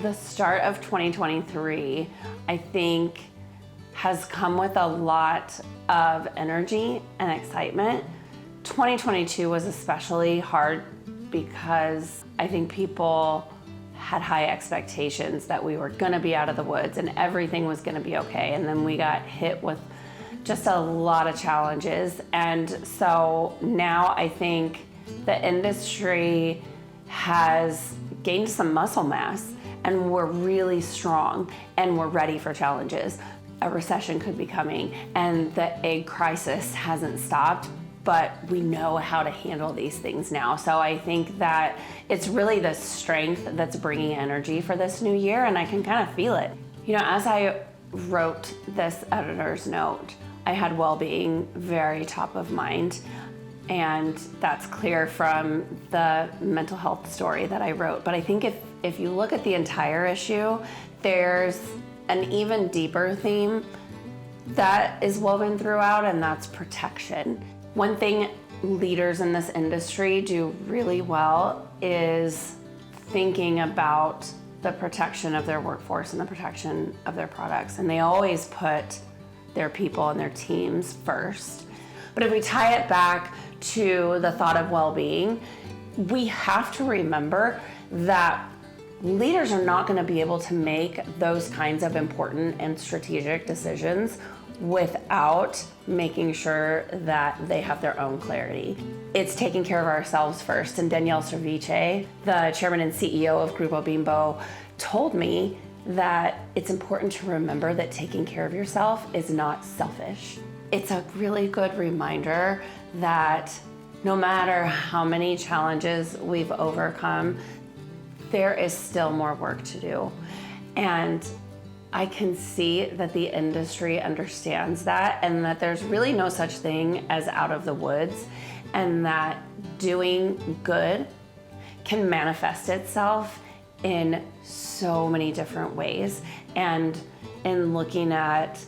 The start of 2023, I think, has come with a lot of energy and excitement. 2022 was especially hard because I think people had high expectations that we were gonna be out of the woods and everything was gonna be okay. And then we got hit with just a lot of challenges. And so now I think the industry has gained some muscle mass and we're really strong and we're ready for challenges. A recession could be coming and the egg crisis hasn't stopped, but we know how to handle these things now. So I think that it's really the strength that's bringing energy for this new year, and I can kind of feel it. You know, as I wrote this editor's note, I had well-being very top of mind. And that's clear from the mental health story that I wrote. But I think if you look at the entire issue, there's an even deeper theme that is woven throughout, and that's protection. One thing leaders in this industry do really well is thinking about the protection of their workforce and the protection of their products. And they always put their people and their teams first. But if we tie it back to the thought of well-being, we have to remember that leaders are not going to be able to make those kinds of important and strategic decisions without making sure that they have their own clarity. It's taking care of ourselves first. And Danielle Cerviche, the chairman and CEO of Grupo Bimbo, told me that it's important to remember that taking care of yourself is not selfish. It's a really good reminder that no matter how many challenges we've overcome, there is still more work to do. And I can see that the industry understands that, and that there's really no such thing as out of the woods, and that doing good can manifest itself in so many different ways. And in looking at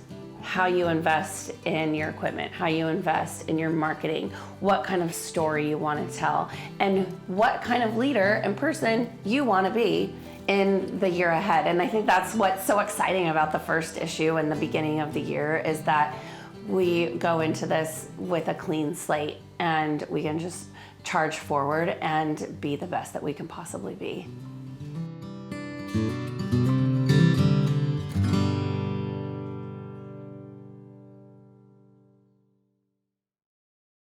how you invest in your equipment, how you invest in your marketing, what kind of story you want to tell, and what kind of leader and person you want to be in the year ahead. And I think that's what's so exciting about the first issue and the beginning of the year, is that we go into this with a clean slate and we can just charge forward and be the best that we can possibly be.